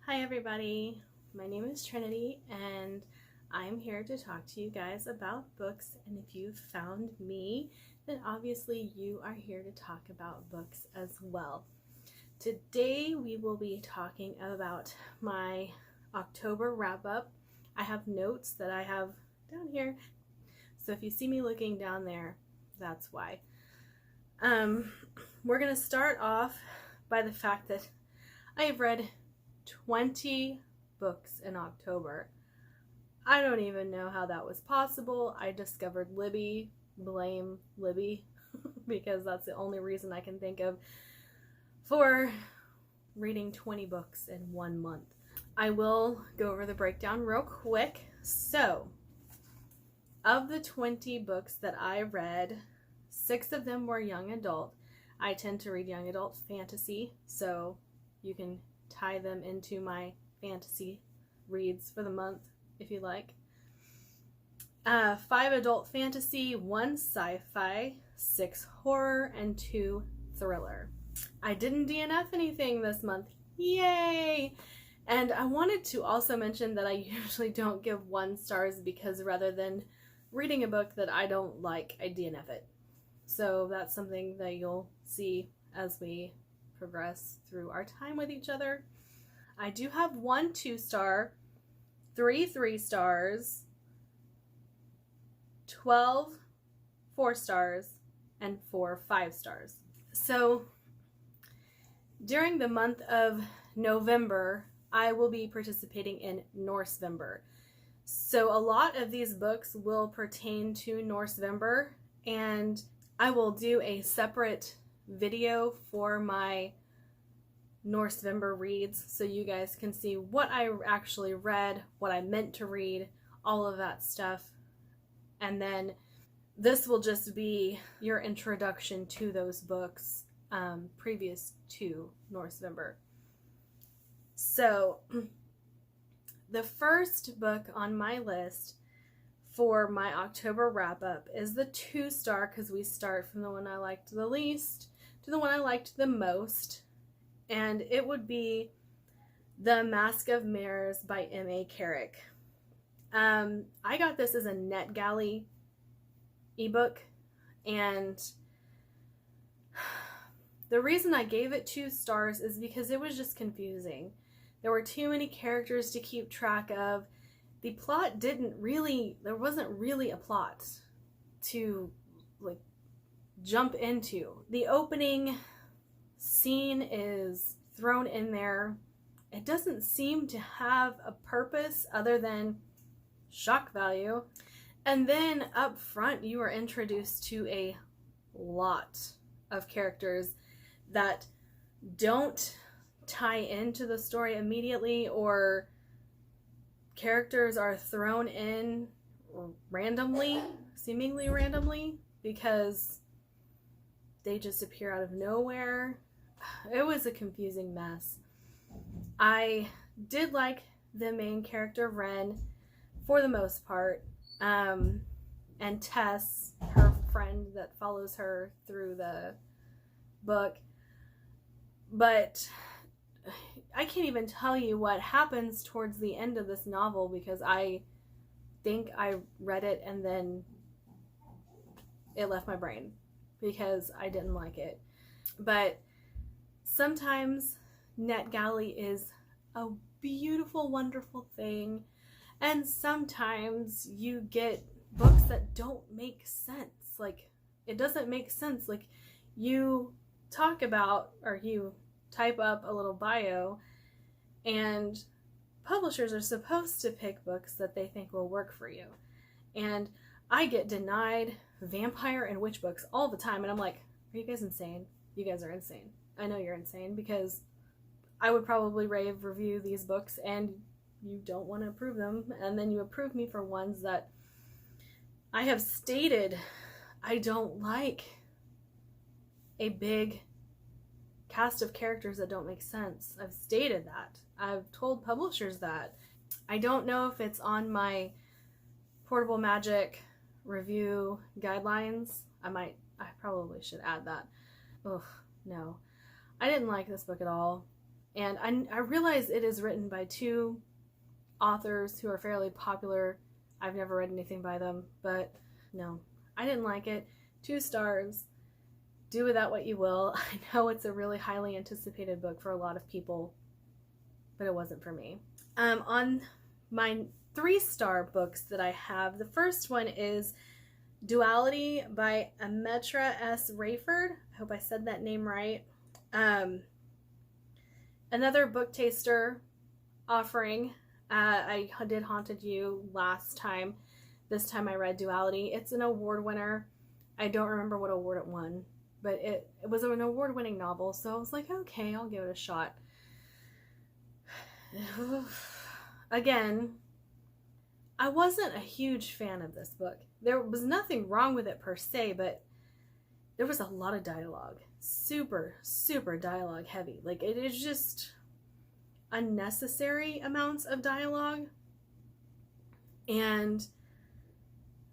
Hi everybody, my name is Trinity and I'm here to talk to you guys about books, and if you found me, then obviously you are here to talk about books as well. Today we will be talking about my October wrap-up. I have notes that I have down here, so if you see me looking down there, that's why. We're going to start off by the fact that I have read 20 books in October. I don't even know how that was possible. I discovered Libby. Blame Libby because that's the only reason I can think of for reading 20 books in 1 month. I will go over the breakdown real quick. So, of the 20 books that I read, 6 of them were young adult. I tend to read young adult fantasy, so you can tie them into my fantasy reads for the month if you like. 5 adult fantasy, 1 sci-fi, 6 horror, and 2 thriller. I didn't DNF anything this month. Yay! And I wanted to also mention that I usually don't give 1 stars because rather than reading a book that I don't like, I DNF it. So that's something that you'll see as we progress through our time with each other. I do have 1 2-star, 3 3-stars, 12 4-stars, and 4 5-stars. So during the month of November, I will be participating in Norsevember. So a lot of these books will pertain to Norsevember, and I will do a separate video for my Norsevember reads so you guys can see what I actually read, what I meant to read, all of that stuff. And then this will just be your introduction to those books previous to Norsevember. So the first book on my list for my October wrap-up is the 2-star, because we start from the one I liked the least to the one I liked the most, and it would be The Mask of Mirrors by M.A. Carrick. I got this as a NetGalley ebook, and the reason I gave it 2 stars is because it was just confusing. There were too many characters to keep track of. The plot there wasn't really a plot to like jump into. The opening scene is thrown in there. It doesn't seem to have a purpose other than shock value. And then up front, you are introduced to a lot of characters that don't tie into the story immediately, or characters are thrown in randomly, seemingly randomly, because they just appear out of nowhere. It was a confusing mess. I did like the main character, Ren, for the most part, and Tess, her friend that follows her through the book. But I can't even tell you what happens towards the end of this novel because I think I read it and then it left my brain because I didn't like it. But sometimes NetGalley is a beautiful, wonderful thing, and sometimes you get books that don't make sense. Like, it doesn't make sense. Like, you talk about, or you type up a little bio, and publishers are supposed to pick books that they think will work for you. And I get denied vampire and witch books all the time, and I'm like, are you guys insane? You guys are insane. I know you're insane, because I would probably rave review these books and you don't want to approve them, and then you approve me for ones that I have stated I don't like. A big cast of characters that don't make sense. I've stated that. I've told publishers that. I don't know if it's on my Portable Magic review guidelines. I probably should add that. Ugh, no. I didn't like this book at all. And I realize it is written by two authors who are fairly popular. I've never read anything by them, but no, I didn't like it. 2 stars. Do with that what you will. I know it's a really highly anticipated book for a lot of people, but it wasn't for me. On my 3-star books that I have, the first one is Duality by Ametra S. Rayford. I hope I said that name right. Another book taster offering. I did Haunted You last time. This time I read Duality. It's an award winner. I don't remember what award it won, but it was an award-winning novel, so I was like, okay, I'll give it a shot. Again, I wasn't a huge fan of this book. There was nothing wrong with it per se, but there was a lot of dialogue. Super, super dialogue heavy. Like, it is just unnecessary amounts of dialogue and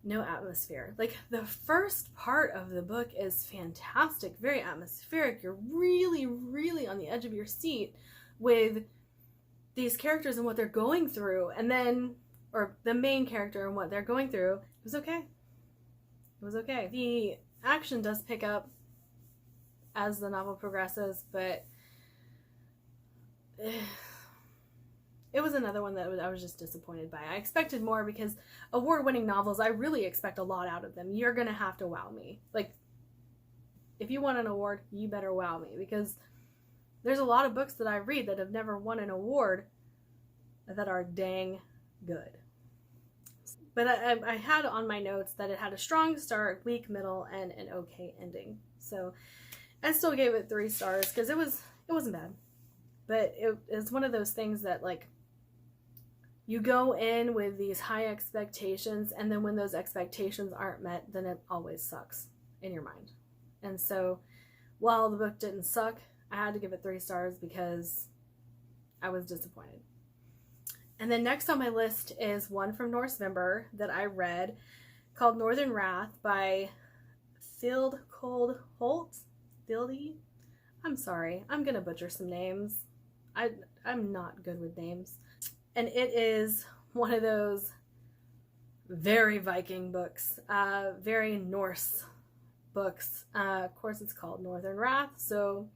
no atmosphere. Like, the first part of the book is fantastic, very atmospheric. You're really, really on the edge of your seat with these characters and what they're going through, and then, or the main character and what they're going through. It was okay. It was okay. The action does pick up as the novel progresses, but it was another one that I was just disappointed by. I expected more because award-winning novels, I really expect a lot out of them. You're gonna have to wow me. Like, if you want an award, you better wow me, because there's a lot of books that I read that have never won an award that are dang good. But I had on my notes that it had a strong start, weak middle, and an okay ending. So I still gave it 3 stars because it wasn't bad. But it is one of those things that, like, you go in with these high expectations, and then when those expectations aren't met, then it always sucks in your mind. And so while the book didn't suck, I had to give it 3 stars because I was disappointed. And then next on my list is one from Norsemember that I read called Northern Wrath by Thilde Holt. Thilde? I'm sorry. I'm going to butcher some names. I'm not good with names. And it is one of those very Viking books, very Norse books. Of course, it's called Northern Wrath, so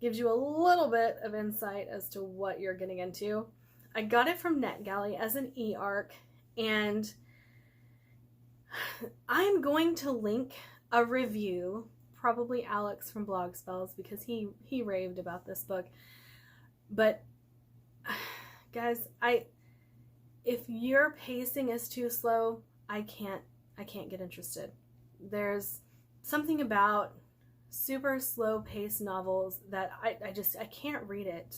gives you a little bit of insight as to what you're getting into. I got it from NetGalley as an e-arc, and I'm going to link a review, probably Alex from Blog Spells, because he raved about this book. But guys, if your pacing is too slow, I can't get interested. There's something about super slow paced novels that I can't read it.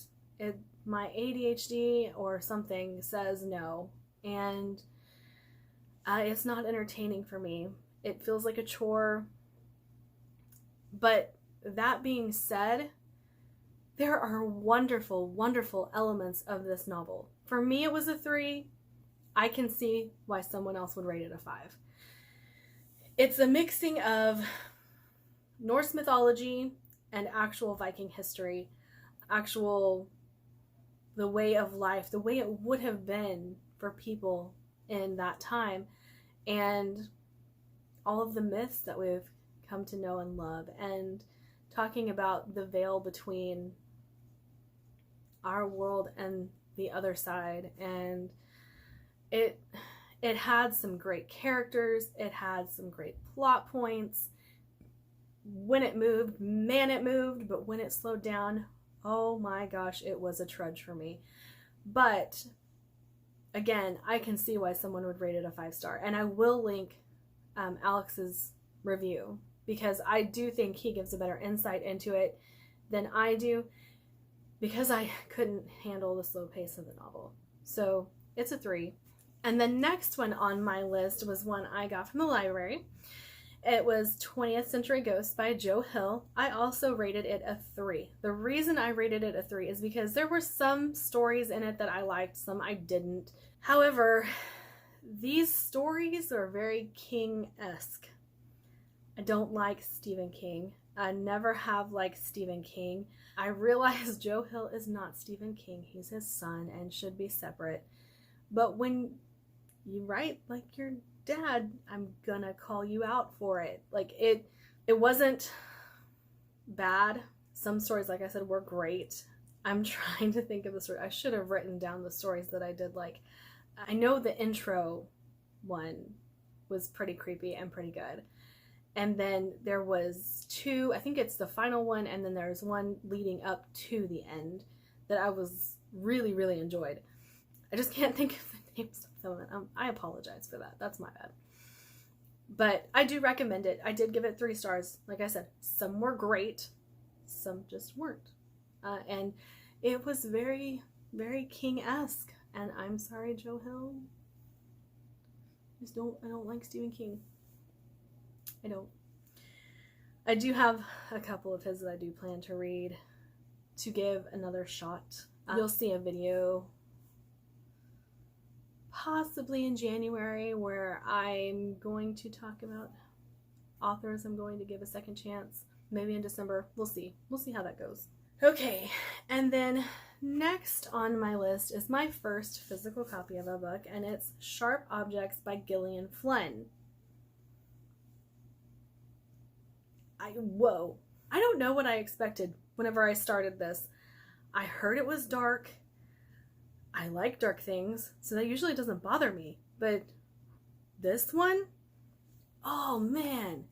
My ADHD or something says no, and it's not entertaining for me. It feels like a chore. But that being said, there are wonderful, wonderful elements of this novel. For me, it was a 3. I can see why someone else would rate it a 5. It's a mixing of Norse mythology and actual Viking history, the way of life, the way it would have been for people in that time, and all of the myths that we've come to know and love, and talking about the veil between our world and the other side. And it had some great characters, it had some great plot points. When it moved, man, it moved, but when it slowed down, oh my gosh, it was a trudge for me. But again, I can see why someone would rate it a 5-star, and I will link Alex's review, because I do think he gives a better insight into it than I do, because I couldn't handle the slow pace of the novel. So it's a 3. And the next one on my list was one I got from the library. It was 20th Century Ghosts by Joe Hill. I also rated it a 3. The reason I rated it a 3 is because there were some stories in it that I liked, some I didn't. However, these stories are very King-esque. I don't like Stephen King. I never have liked Stephen King. I realize Joe Hill is not Stephen King. He's his son and should be separate. But when you write like your dad, I'm gonna call you out for it. Like it wasn't bad. Some stories, like I said, were great. I'm trying to think of the story. I should have written down the stories that I did like. I know the intro one was pretty creepy and pretty good. And then there was two, I think it's the final one, and then there's one leading up to the end that I was really, really enjoyed. I just can't think of the names of them. I apologize for that. That's my bad. But I do recommend it. I did give it 3 stars. Like I said, some were great, some just weren't. And it was very, very King-esque. And I'm sorry, Joe Hill. I don't like Stephen King. I don't. I do have a couple of his that I do plan to read to give another shot. You'll see a video possibly in January where I'm going to talk about authors I'm going to give a second chance. Maybe in December. We'll see. We'll see how that goes. Okay, and then next on my list is my first physical copy of a book, and it's Sharp Objects by Gillian Flynn. Whoa. I don't know what I expected whenever I started this. I heard it was dark. I like dark things, so that usually doesn't bother me. But this one? Oh, man.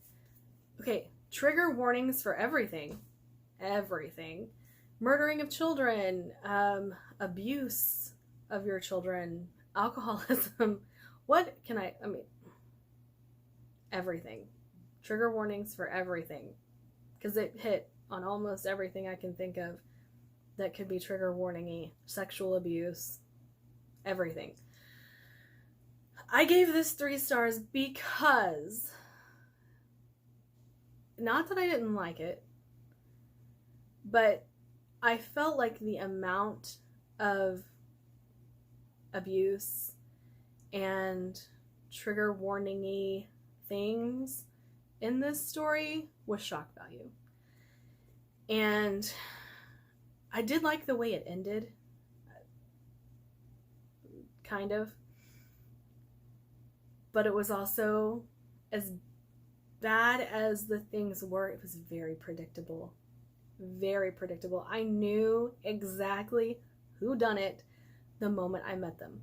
Okay, trigger warnings for everything. Everything. Murdering of children, abuse of your children, alcoholism. Everything. Trigger warnings for everything. Because it hit on almost everything I can think of that could be trigger warning-y. Sexual abuse. Everything. I gave this 3 stars because, not that I didn't like it, but I felt like the amount of abuse and trigger warning-y things in this story was shock value. And I did like the way it ended. Kind of. But it was also, as bad as the things were, it was very predictable. Very predictable. I knew exactly who done it the moment I met them.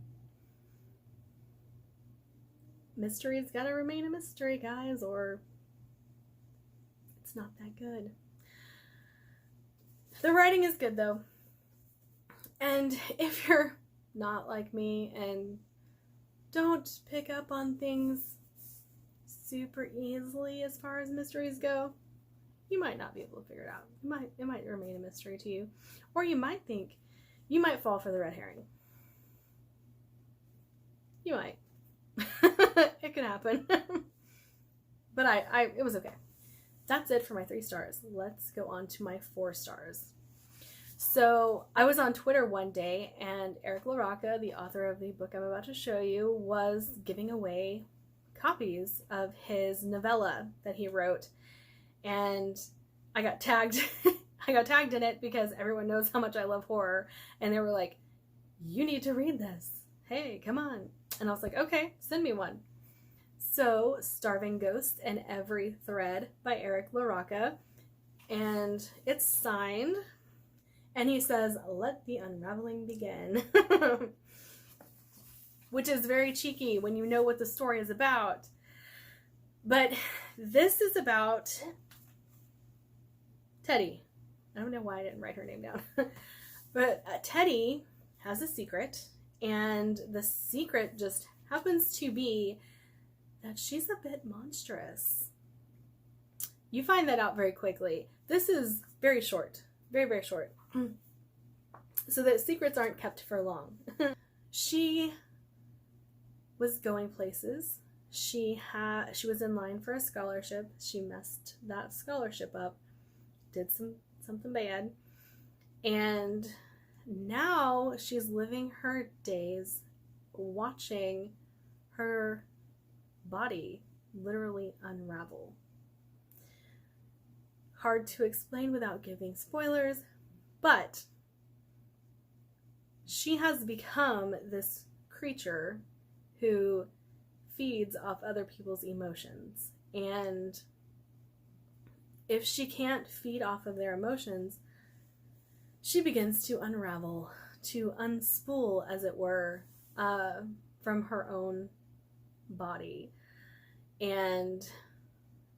Mystery's gotta remain a mystery, guys, or it's not that good. The writing is good, though. And if you're not like me and don't pick up on things super easily as far as mysteries go, you might not be able to figure it out. It might remain a mystery to you. Or you might fall for the red herring. You might. It can happen. But it was okay. That's it for my 3 stars. Let's go on to my 4 stars. So I was on Twitter one day, and Eric LaRocca, the author of the book I'm about to show you, was giving away copies of his novella that he wrote. And I got tagged. I got tagged in it because everyone knows how much I love horror. And they were like, you need to read this. Hey, come on. And I was like, okay, send me one. So, Starving Ghost and Every Thread by Eric LaRocca. And it's signed. And he says, let the unraveling begin. Which is very cheeky when you know what the story is about. But this is about Teddy. I don't know why I didn't write her name down. But Teddy has a secret. And the secret just happens to be that she's a bit monstrous. You find that out very quickly. This is very short. Very, very short. So that secrets aren't kept for long. She was going places. She was in line for a scholarship. She messed that scholarship up. Did something bad. And now she's living her days watching her body literally unravel. hard to explain without giving spoilers, but she has become this creature who feeds off other people's emotions. And if she can't feed off of their emotions, she begins to unravel, to unspool, as it were, from her own body. And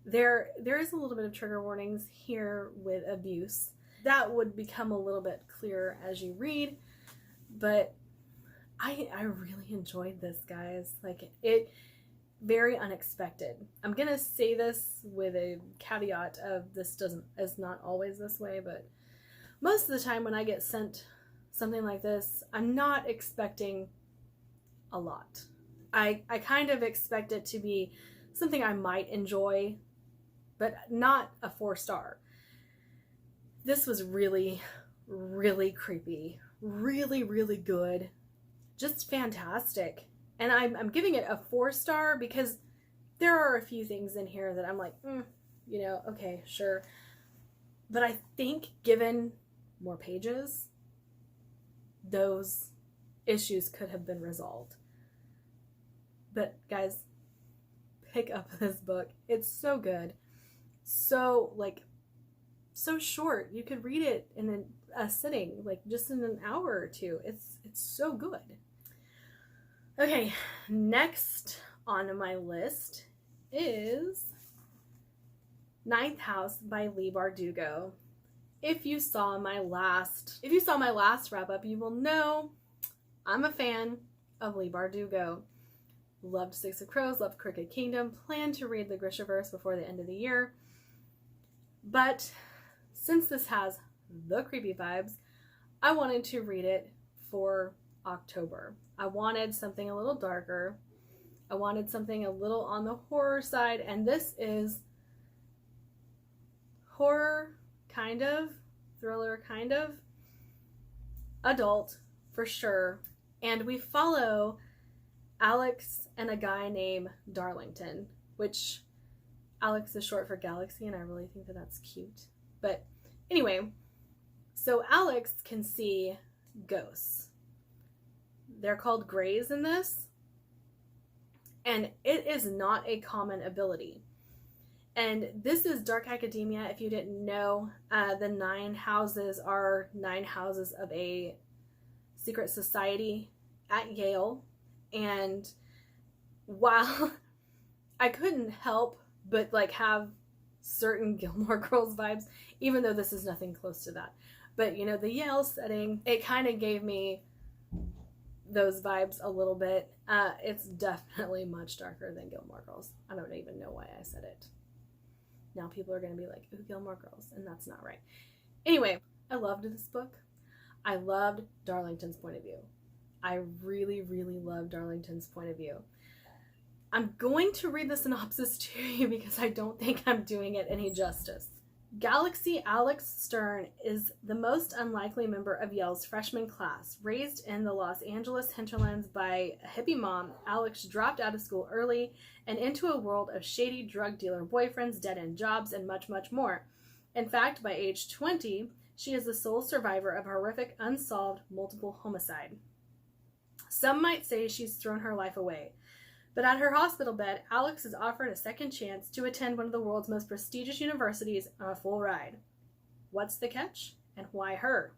there is a little bit of trigger warnings here with abuse. That would become a little bit clearer as you read, but I really enjoyed this, guys. Like, it very unexpected. I'm gonna say this with a caveat of this is not always this way, but most of the time when I get sent something like this, I'm not expecting a lot. I kind of expect it to be something I might enjoy, but not a 4-star. This was really, really creepy, really, really good, just fantastic. And I'm giving it a 4-star because there are a few things in here that I'm like, okay, sure. But I think given more pages, those issues could have been resolved. But guys, pick up this book. It's so good. So short. You could read it in a sitting, like just in an hour or two. It's so good. Okay, next on my list is Ninth House by Leigh Bardugo. If you saw my last wrap up, you will know I'm a fan of Leigh Bardugo. Loved Six of Crows, loved Crooked Kingdom, plan to read the Grishaverse before the end of the year. But since this has the creepy vibes, I wanted to read it for October. I wanted something a little darker. I wanted something a little on the horror side, and this is horror, kind of, thriller, kind of, adult, for sure. And we follow Alex and a guy named Darlington, which Alex is short for Galaxy, and I really think that that's cute. But anyway, so Alex can see ghosts. They're called Greys in this, and it is not a common ability. And this is dark academia. If you didn't know, the 9 houses are 9 houses of a secret society at Yale. And while I couldn't help but have certain Gilmore Girls vibes, even though this is nothing close to that, but the Yale setting, it kind of gave me those vibes a little bit. It's definitely much darker than Gilmore Girls. I don't even know why I said it. Now people are going to be like, ooh, Gilmore Girls, and that's not right. Anyway, I loved this book. I loved Darlington's point of view. I really, really love Darlington's point of view. I'm going to read the synopsis to you because I don't think I'm doing it any justice. Galaxy Alex Stern is the most unlikely member of Yale's freshman class. Raised in the Los Angeles hinterlands by a hippie mom, Alex dropped out of school early and into a world of shady drug dealer boyfriends, dead-end jobs, and much, much more. In fact, by age 20, she is the sole survivor of a horrific, unsolved, multiple homicide. Some might say she's thrown her life away. But at her hospital bed, Alex is offered a second chance to attend one of the world's most prestigious universities on a full ride. What's the catch? And why her?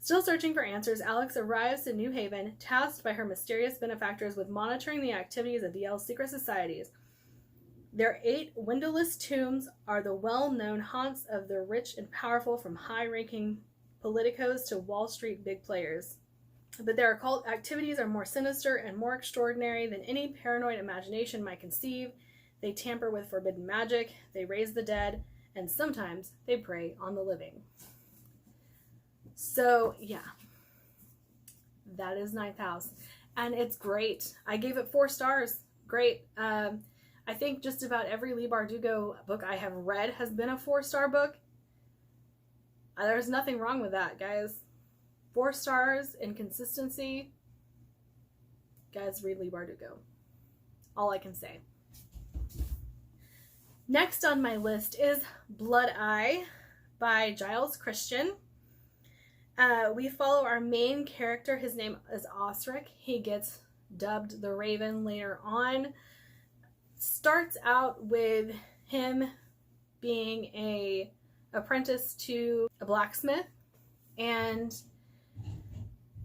Still searching for answers, Alex arrives to New Haven, tasked by her mysterious benefactors with monitoring the activities of Yale's secret societies. Their 8 windowless tombs are the well-known haunts of the rich and powerful, from high-ranking politicos to Wall Street big players. But their occult activities are more sinister and more extraordinary than any paranoid imagination might conceive. They tamper with forbidden magic, they raise the dead, and sometimes they prey on the living. So, yeah. That is Ninth House. And it's great. I gave it 4 stars. Great. I think just about every Leigh Bardugo book I have read has been a 4-star book. There's nothing wrong with that, guys. 4 stars in consistency. Guys, read Leigh Bardugo. All I can say. Next on my list is Blood Eye by Giles Christian. We follow our main character. His name is Osric. He gets dubbed the Raven later on. Starts out with him being a apprentice to a blacksmith, and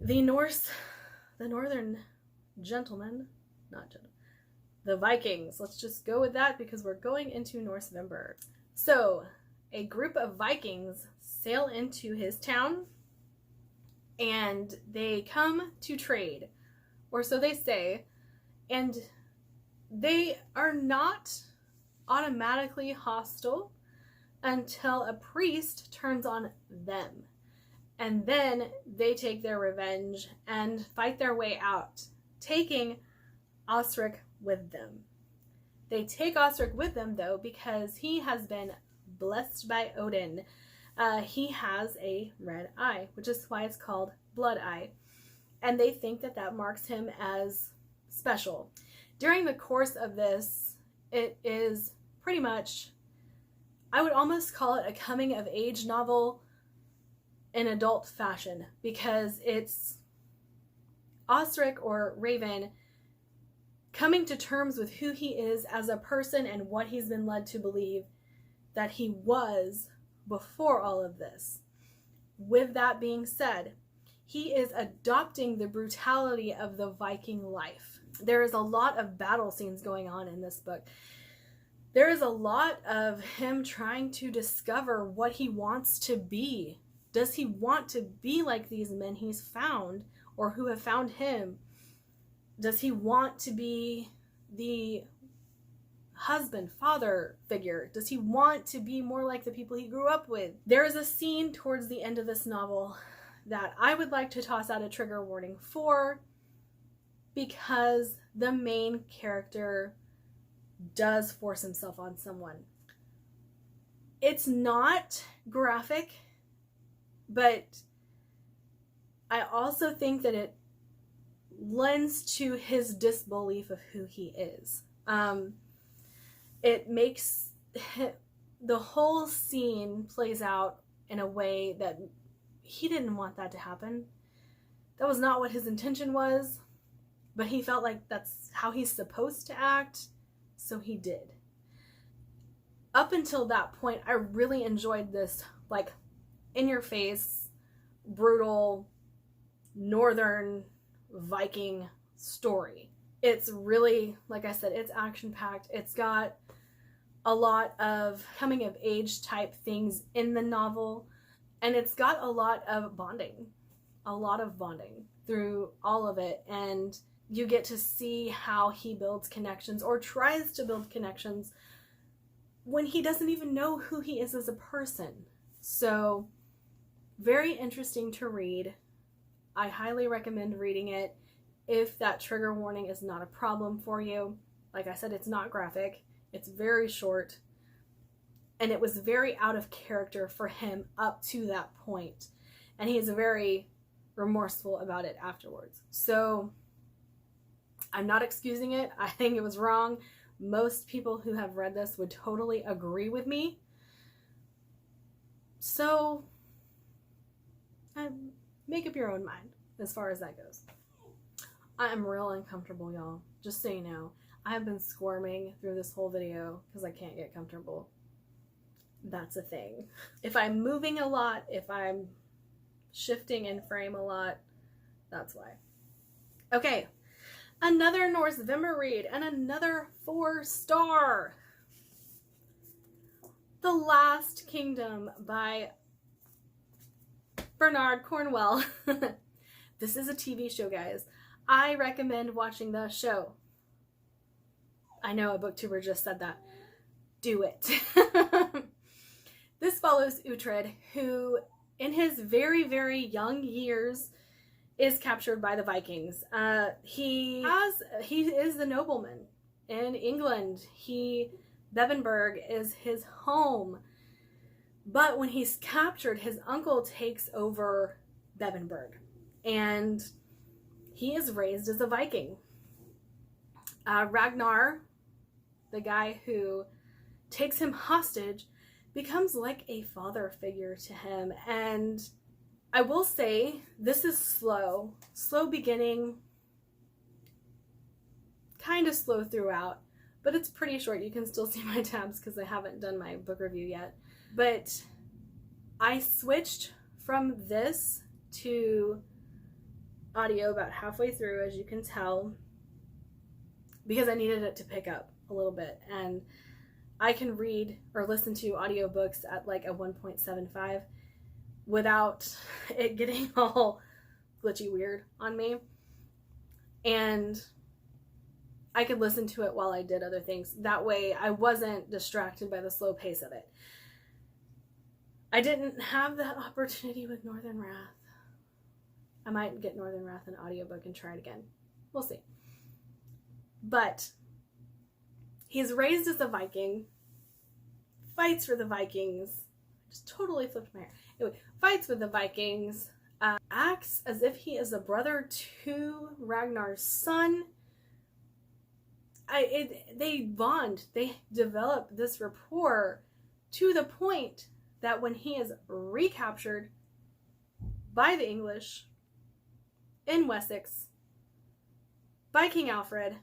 the northern gentlemen, the Vikings. Let's just go with that because we're going into Norse-vember. So a group of Vikings sail into his town, and they come to trade, or so they say, and they are not automatically hostile until a priest turns on them. And then they take their revenge and fight their way out, taking Osric with them. They take Osric with them, though, because he has been blessed by Odin. He has a red eye, which is why it's called Blood Eye. And they think that that marks him as special. During the course of this, it is pretty much, I would almost call it a coming-of-age novel in adult fashion, because it's Osric, or Raven, coming to terms with who he is as a person and what he's been led to believe that he was before all of this. With that being said, he is adopting the brutality of the Viking life. There is a lot of battle scenes going on in this book. There is a lot of him trying to discover what he wants to be. Does he want to be like these men he's found, or who have found him? Does he want to be the husband, father figure? Does he want to be more like the people he grew up with? There is a scene towards the end of this novel that I would like to toss out a trigger warning for, because the main character does force himself on someone. It's not graphic, but I also think that it lends to his disbelief of who he is. It makes the whole scene plays out in a way that he didn't want that to happen. That was not what his intention was, but he felt like that's how he's supposed to act, so he did. Up until that point, I really enjoyed this, like, in-your-face, brutal, northern Viking story. It's really, like I said, it's action-packed. It's got a lot of coming-of-age type things in the novel, and it's got a lot of bonding through all of it, and you get to see how he builds connections, or tries to build connections, when he doesn't even know who he is as a person. So, very interesting to read. I highly recommend reading it if that trigger warning is not a problem for you. Like I said, it's not graphic. It's very short. And it was very out of character for him up to that point. And he is very remorseful about it afterwards. So, I'm not excusing it. I think it was wrong. Most people who have read this would totally agree with me. So, make up your own mind as far as that goes. I am real uncomfortable, y'all. Just so you know. I have been squirming through this whole video because I can't get comfortable. That's a thing. If I'm moving a lot, if I'm shifting in frame a lot, that's why. Okay. Another Norse-vember read, and another 4-star. The Last Kingdom by Bernard Cornwell. This is a TV show, guys. I recommend watching the show. I know a booktuber just said that. Do it. This follows Uhtred, who in his very, very young years is captured by the Vikings. He is the nobleman in England. Bebbanburg is his home. But when he's captured, his uncle takes over Bebbanburg. And he is raised as a Viking. Ragnar, the guy who takes him hostage, becomes like a father figure to him. And I will say, this is slow beginning, kind of slow throughout, but it's pretty short. You can still see my tabs because I haven't done my book review yet. But I switched from this to audio about halfway through, as you can tell, because I needed it to pick up a little bit. And I can read or listen to audiobooks at like a 1.75 without it getting all glitchy weird on me. And I could listen to it while I did other things. That way I wasn't distracted by the slow pace of it. I didn't have that opportunity with Northern Wrath. I might get Northern Wrath an audiobook and try it again. We'll see. But he's raised as a Viking, fights for the Vikings, just totally flipped my hair. Anyway, fights with the Vikings, acts as if he is a brother to Ragnar's son. They bond, they develop this rapport to the point that when he is recaptured by the English in Wessex by King Alfred,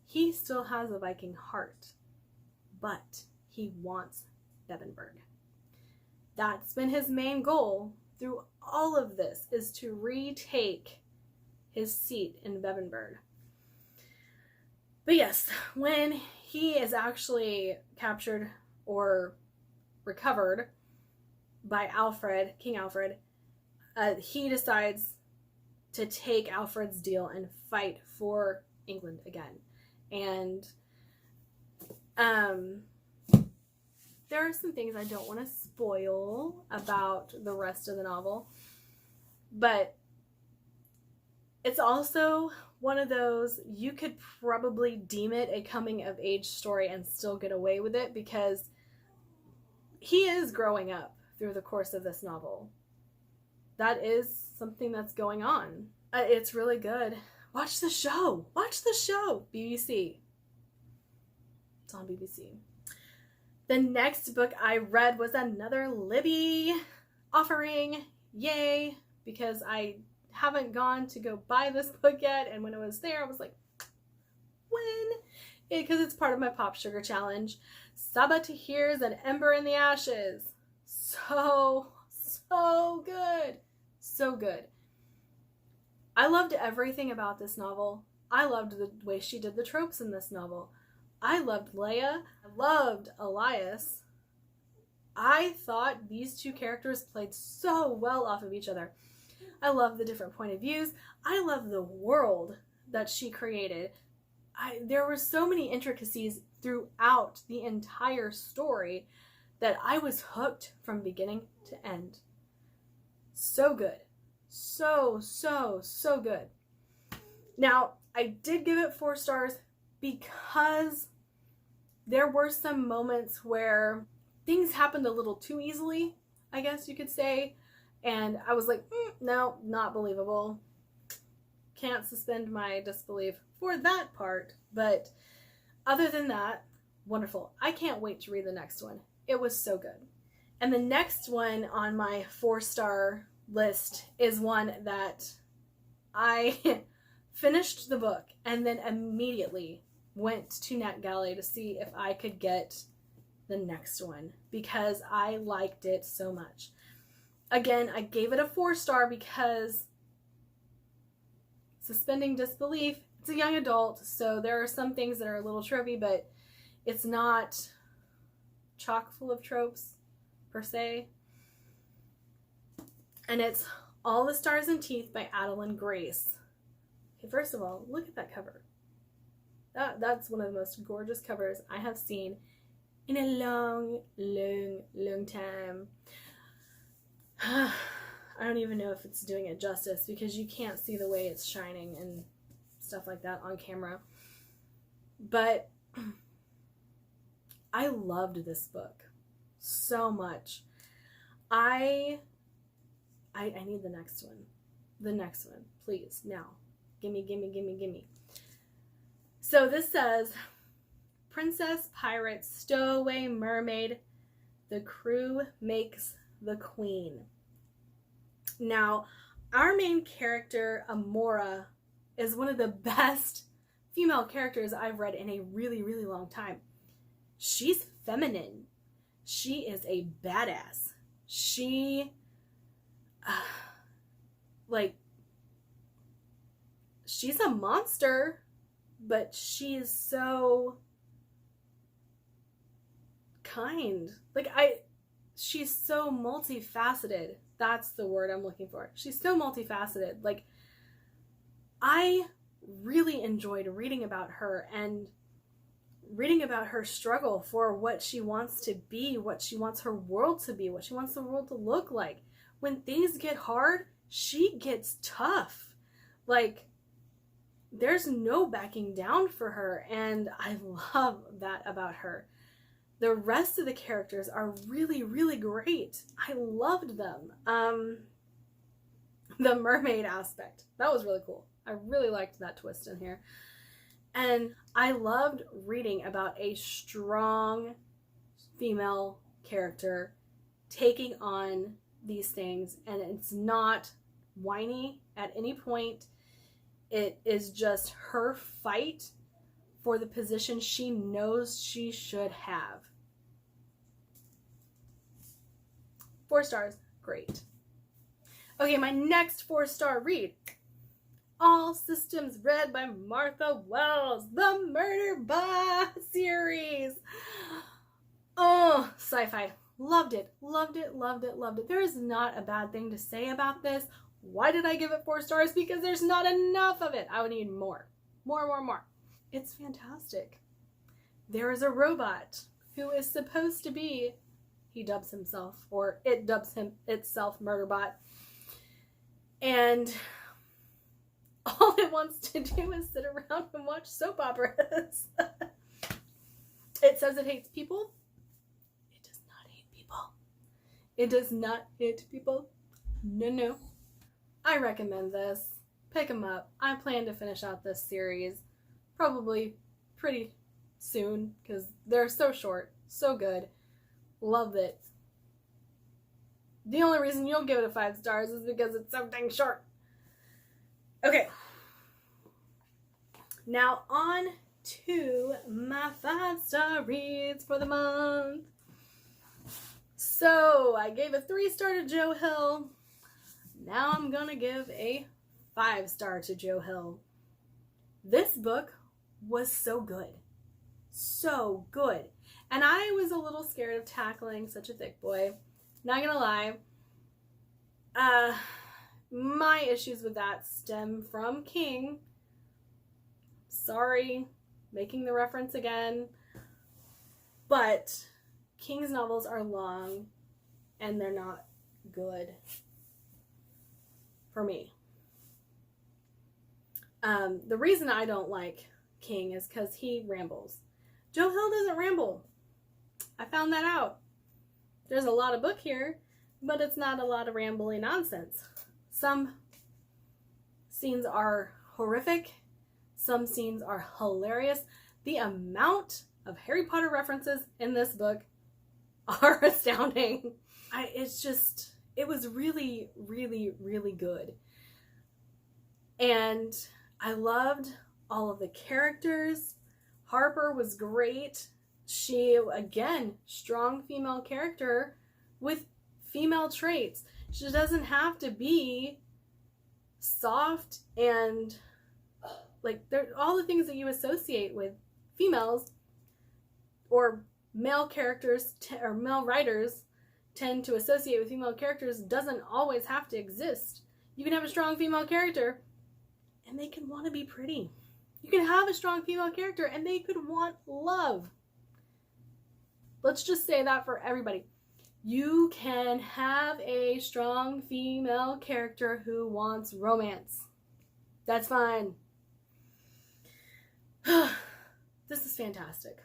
he still has a Viking heart, but he wants Bebbanburg. That's been his main goal through all of this, is to retake his seat in Bebbanburg. But yes, when he is actually captured or recovered by Alfred, King Alfred, he decides to take Alfred's deal and fight for England again. And there are some things I don't want to spoil about the rest of the novel, but it's also one of those, you could probably deem it a coming of age story and still get away with it, because he is growing up through the course of this novel. That is something that's going on. It's really good. Watch the show. Watch the show. BBC. It's on BBC. The next book I read was another Libby offering. Yay. Because I haven't gone to go buy this book yet. And when it was there, I was like, when? Because it's part of my Pop Sugar Challenge. Sabaa Tahir's An Ember in the Ashes. So good. So good. I loved everything about this novel. I loved the way she did the tropes in this novel. I loved Leia. I loved Elias. I thought these two characters played so well off of each other. I love the different point of views. I love the world that she created. There were so many intricacies throughout the entire story that I was hooked from beginning to end. So good. So good. Now, I did give it 4 stars because there were some moments where things happened a little too easily, I guess you could say. And I was like, no, not believable. Can't suspend my disbelief for that part. But other than that, wonderful. I can't wait to read the next one. It was so good. And the next one on my 4-star list is one that I finished the book and then immediately went to NetGalley to see if I could get the next one because I liked it so much. Again, I gave it a 4-star because suspending disbelief, it's a young adult, so there are some things that are a little tropey, but it's not chock full of tropes per se. And it's All the Stars and Teeth by Adeline Grace. Okay, first of all, look at that cover. That's one of the most gorgeous covers I have seen in a long time. I don't even know if it's doing it justice because you can't see the way it's shining and stuff like that on camera. But I loved this book so much. I need the next one. The next one, please, now. Gimme. So this says, princess, pirate, stowaway, mermaid, the crew makes the queen. Now, our main character, Amora, is one of the best female characters I've read in a really, really long time. She's feminine. She is a badass. She, she's a monster, but she is so kind. She's so multifaceted. That's the word I'm looking for. She's so multifaceted. I really enjoyed reading about her and reading about her struggle for what she wants to be, what she wants her world to be, what she wants the world to look like. When things get hard, she gets tough. There's no backing down for her, and I love that about her. The rest of the characters are really, really great. I loved them. The mermaid aspect, that was really cool. I really liked that twist in here. And I loved reading about a strong female character taking on these things, and it's not whiny at any point. It is just her fight for the position she knows she should have. 4 stars, great. Okay, my next 4-star read. All Systems Red by Martha Wells, the Murderbot series. Oh, sci-fi. Loved it, loved it, loved it, loved it. There is not a bad thing to say about this. Why did I give it 4 stars? Because there's not enough of it. I would need more. More. It's fantastic. There is a robot who is supposed to be, he dubs himself, or it dubs itself Murderbot. And all it wants to do is sit around and watch soap operas. It says it hates people. It does not hate people. It does not hate people. No. I recommend this. Pick them up. I plan to finish out this series probably pretty soon because they're so short, so good. Love it. The only reason you'll give it a 5 stars is because it's so dang short. Okay. Now on to my 5-star reads for the month. So I gave a 3-star to Joe Hill. Now I'm gonna give a 5-star to Joe Hill. This book was so good. So good. And I was a little scared of tackling such a thick boy. Not gonna lie. My issues with that stem from King. Sorry, making the reference again. But King's novels are long and they're not good for me. The reason I don't like King is because he rambles. Joe Hill doesn't ramble. I found that out. There's a lot of book here, but it's not a lot of rambly nonsense. Some scenes are horrific. Some scenes are hilarious. The amount of Harry Potter references in this book are astounding. It was really, really, really good. And I loved all of the characters. Harper was great. She, again, strong female character with female traits. She doesn't have to be soft and all the things that you associate with females or male characters or male writers tend to associate with female characters doesn't always have to exist. You can have a strong female character and they can want to be pretty. You can have a strong female character and they could want love. Let's just say that for everybody. You can have a strong female character who wants romance. That's fine. This is fantastic.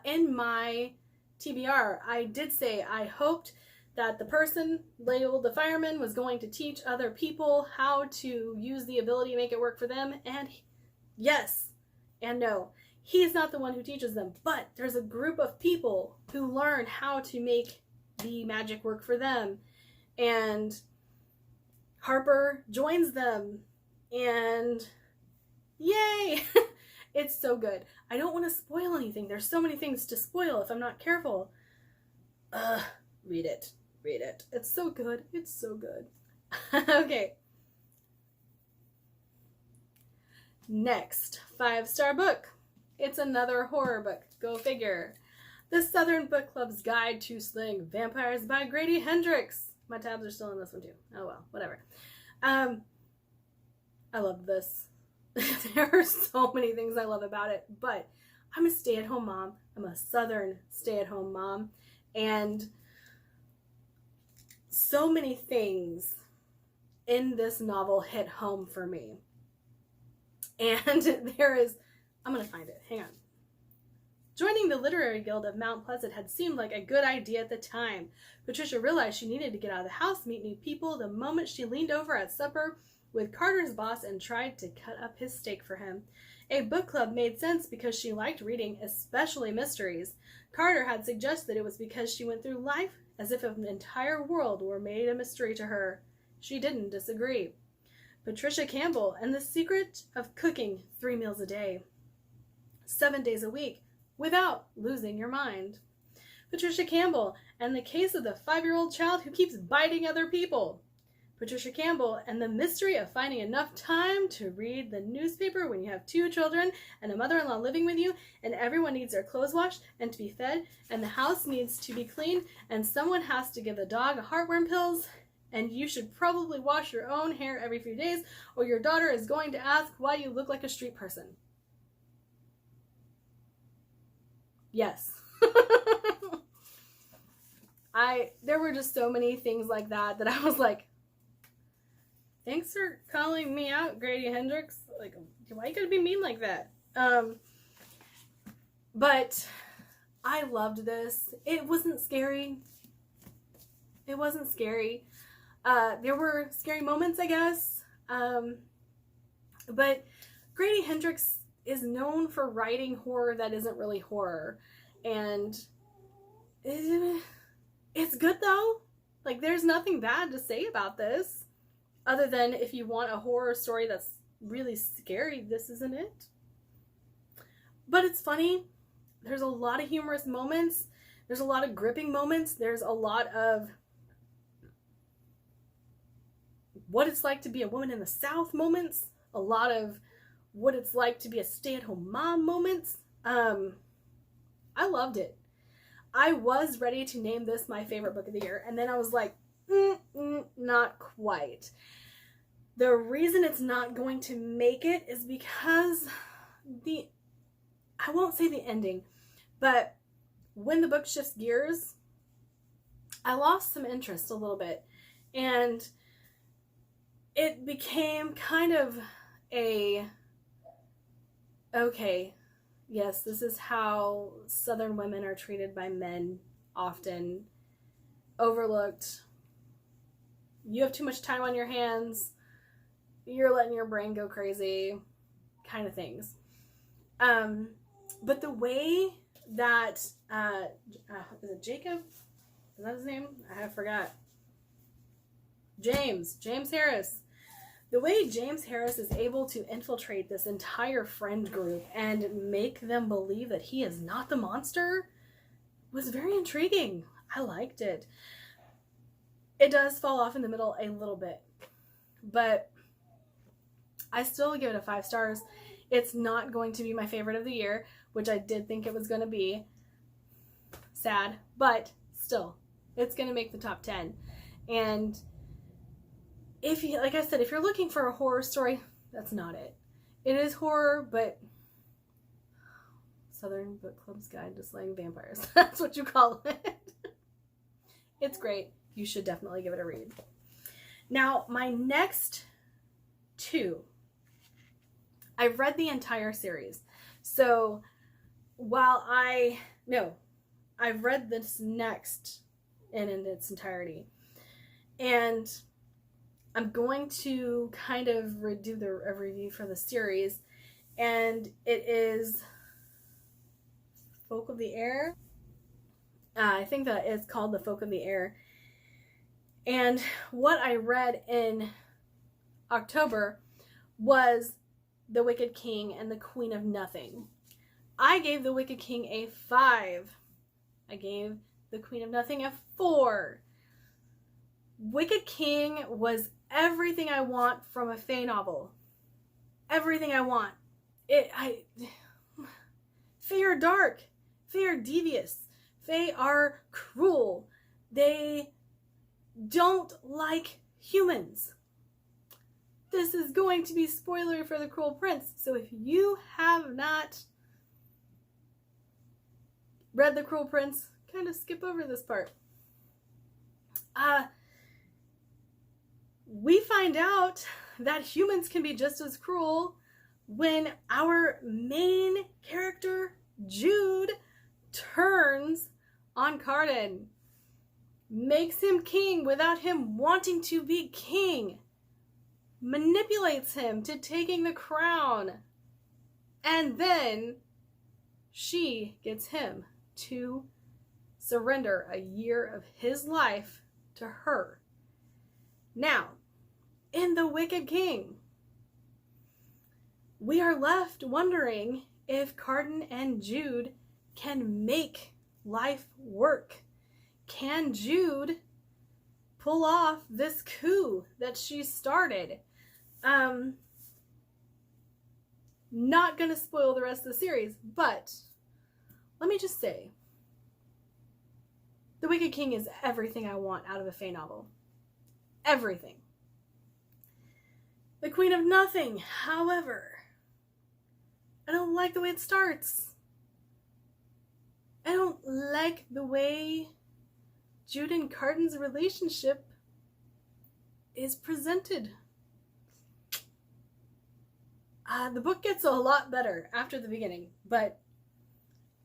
In my TBR, I did say I hoped that the person labeled the fireman was going to teach other people how to use the ability to make it work for them. And yes and no. He's not the one who teaches them, but there's a group of people who learn how to make the magic work for them. And Harper joins them, and yay! It's so good. I don't want to spoil anything. There's so many things to spoil if I'm not careful. Read it. Read it. It's so good. It's so good. Okay. Next, 5-star book. It's another horror book. Go figure. The Southern Book Club's Guide to Slaying Vampires by Grady Hendrix. My tabs are still in this one too. Oh well, whatever. I love this. There are so many things I love about it, but I'm a stay-at-home mom. I'm a Southern stay-at-home mom, and so many things in this novel hit home for me. And there is, I'm going to find it. Hang on. Joining the Literary Guild of Mount Pleasant had seemed like a good idea at the time. Patricia realized she needed to get out of the house, meet new people, the moment she leaned over at supper with Carter's boss and tried to cut up his steak for him. A book club made sense because she liked reading, especially mysteries. Carter had suggested it was because she went through life as if an entire world were made a mystery to her. She didn't disagree. Patricia Campbell and the secret of cooking 3 meals a day, 7 days a week, without losing your mind. Patricia Campbell and the case of the 5-year-old child who keeps biting other people. Patricia Campbell and the mystery of finding enough time to read the newspaper when you have 2 children and a mother-in-law living with you, and everyone needs their clothes washed and to be fed, and the house needs to be cleaned, and someone has to give the dog heartworm pills, and you should probably wash your own hair every few days, or your daughter is going to ask why you look like a street person. Yes. There were just so many things like that I was like, thanks for calling me out, Grady Hendrix. Like, why you gotta be mean like that? But I loved this. It wasn't scary. It wasn't scary. There were scary moments, I guess. But Grady Hendrix is known for writing horror that isn't really horror. And it's good, though. Like, there's nothing bad to say about this. Other than if you want a horror story that's really scary, this isn't it. But it's funny. There's a lot of humorous moments. There's a lot of gripping moments. There's a lot of what it's like to be a woman in the South moments. A lot of what it's like to be a stay-at-home mom moments. I loved it. I was ready to name this my favorite book of the year, and then I was like, not quite. The reason it's not going to make it is because I won't say the ending, but when the book shifts gears, I lost some interest a little bit, and it became kind of okay, yes, this is how Southern women are treated by men, often overlooked. You have too much time on your hands. You're letting your brain go crazy, kind of things. But the way that, is it Jacob? Is that his name? I forgot. James Harris. The way James Harris is able to infiltrate this entire friend group and make them believe that he is not the monster was very intriguing. I liked it. It does fall off in the middle a little bit, but I still give it a 5 stars. It's not going to be my favorite of the year, which I did think it was going to be. Sad, but still, it's going to make the top 10. And if you, like I said, if you're looking for a horror story, that's not it. It is horror, but Southern Book Club's Guide to Slaying Vampires. That's what you call it. It's great. You should definitely give it a read. Now, my next 2, I've read the entire series. So while I've read this next in its entirety. And I'm going to kind of do a review for the series. And it is Folk of the Air. I think that it's called The Folk of the Air. And what I read in October was The Wicked King and the Queen of Nothing. I gave The Wicked King a 5. I gave The Queen of Nothing a 4. Wicked King was everything I want from a fae novel. Everything I want. Fae are dark. Fae are devious. Fae are cruel. They don't like humans. This is going to be spoiler for The Cruel Prince. So if you have not read The Cruel Prince, kind of skip over this part. We find out that humans can be just as cruel when our main character, Jude, turns on Cardan, makes him king without him wanting to be king, manipulates him to taking the crown, and then she gets him to surrender a year of his life to her. Now, in The Wicked King, we are left wondering if Cardan and Jude can make life work. Can Jude pull off this coup that she started? Not gonna spoil the rest of the series, but let me just say, The Wicked King is everything I want out of a fae novel. Everything. The Queen of Nothing, however, I don't like the way it starts. I don't like the way Jude and Cardan's relationship is presented. The book gets a lot better after the beginning, but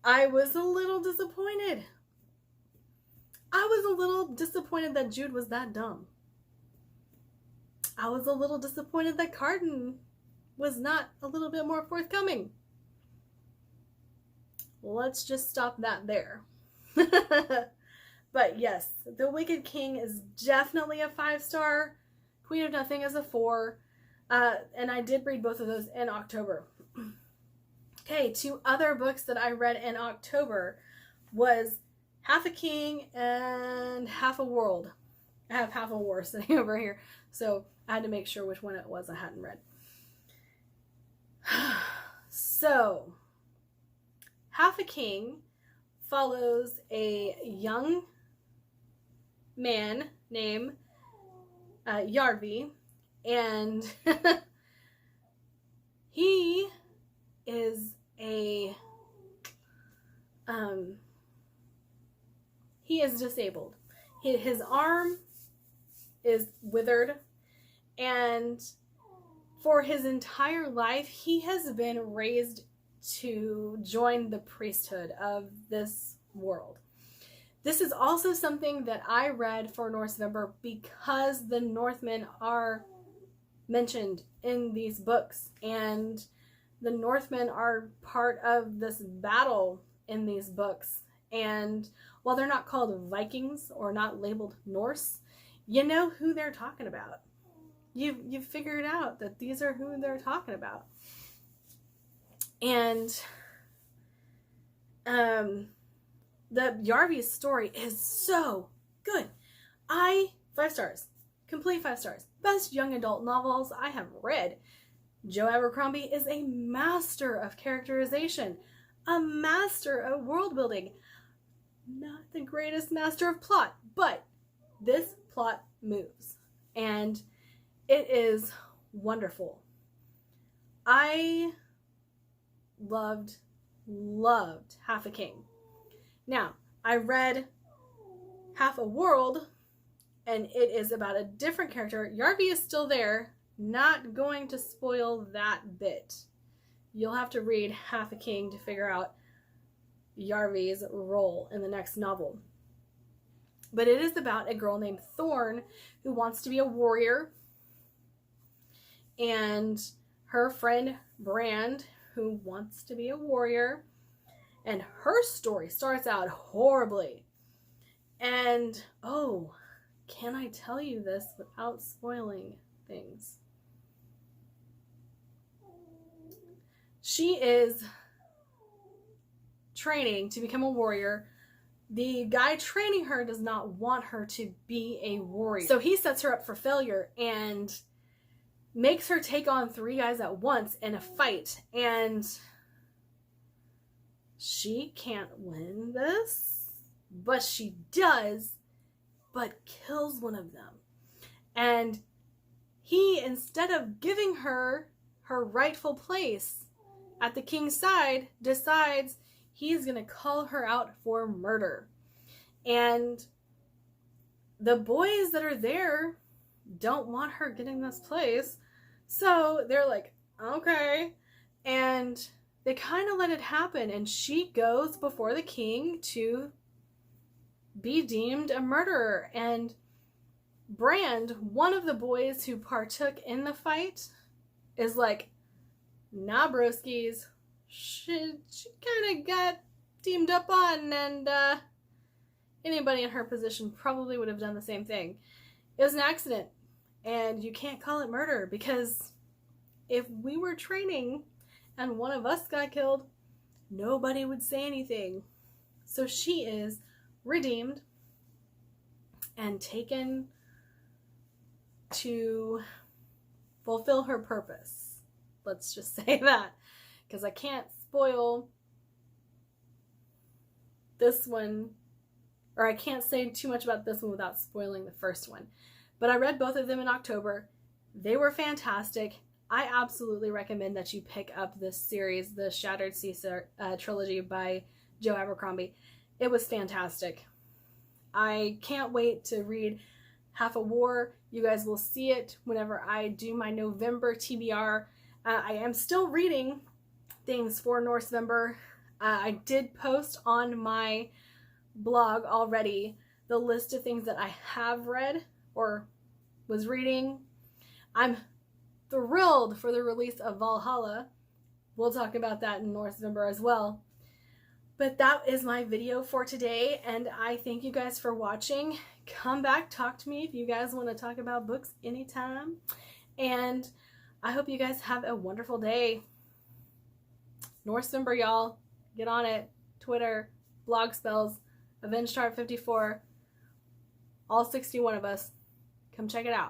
I was a little disappointed. I was a little disappointed that Jude was that dumb. I was a little disappointed that Cardan was not a little bit more forthcoming. Let's just stop that there. But yes, The Wicked King is definitely a 5-star. Queen of Nothing is a 4. And I did read both of those in October. Okay, 2 other books that I read in October was Half a King and Half a World. I have Half a War sitting over here, so I had to make sure which one it was I hadn't read. So, Half a King follows a young man named Yarvi, and he is he is disabled. His arm is withered, and for his entire life he has been raised to join the priesthood of this world. This is also something that I read for Northvember because the Northmen are mentioned in these books, and the Northmen are part of this battle in these books. And while they're not called Vikings or not labeled Norse, you know who they're talking about. You've figured out that these are who they're talking about. And the Yarvi's story is so good. 5 stars. Complete 5 stars. Best young adult novels I have read. Joe Abercrombie is a master of characterization, a master of world building. Not the greatest master of plot, but this plot moves, and it is wonderful. I loved Half a King. Now, I read Half a World, and it is about a different character. Yarvi is still there. Not going to spoil that bit. You'll have to read Half a King to figure out Yarvi's role in the next novel. But it is about a girl named Thorn who wants to be a warrior, and her friend Brand, who wants to be a warrior, And her story starts out horribly. And, oh, can I tell you this without spoiling things? She is training to become a warrior. The guy training her does not want her to be a warrior. So he sets her up for failure and makes her take on 3 guys at once in a fight. And she can't win this, but she does, but kills one of them. And he, instead of giving her her rightful place at the king's side, decides he's going to call her out for murder. And the boys that are there don't want her getting this place. So they're like, okay. And they kind of let it happen. And she goes before the king to be deemed a murderer. And Brand, one of the boys who partook in the fight, is like, nah, broskies. She kind of got teamed up on, and anybody in her position probably would have done the same thing. It was an accident, and you can't call it murder, because if we were training and one of us got killed, nobody would say anything. So she is redeemed and taken to fulfill her purpose. Let's just say that, because I can't spoil this one, or I can't say too much about this one without spoiling the first one. But I read both of them in October. They were fantastic. I absolutely recommend that you pick up this series, the Shattered Sea trilogy by Joe Abercrombie. It was fantastic. I can't wait to read Half a War. You guys will see it whenever I do my November TBR. I am still reading things for Northvember. I did post on my blog already the list of things that I have read or was reading. I'm thrilled for the release of Valhalla. We'll talk about that in Northvember as well. But that is my video for today, and I thank you guys for watching. Come back, talk to me if you guys want to talk about books anytime. And I hope you guys have a wonderful day. Northvember, y'all. Get on it. Twitter, blog spells, AvengeTart54, all 61 of us. Come check it out.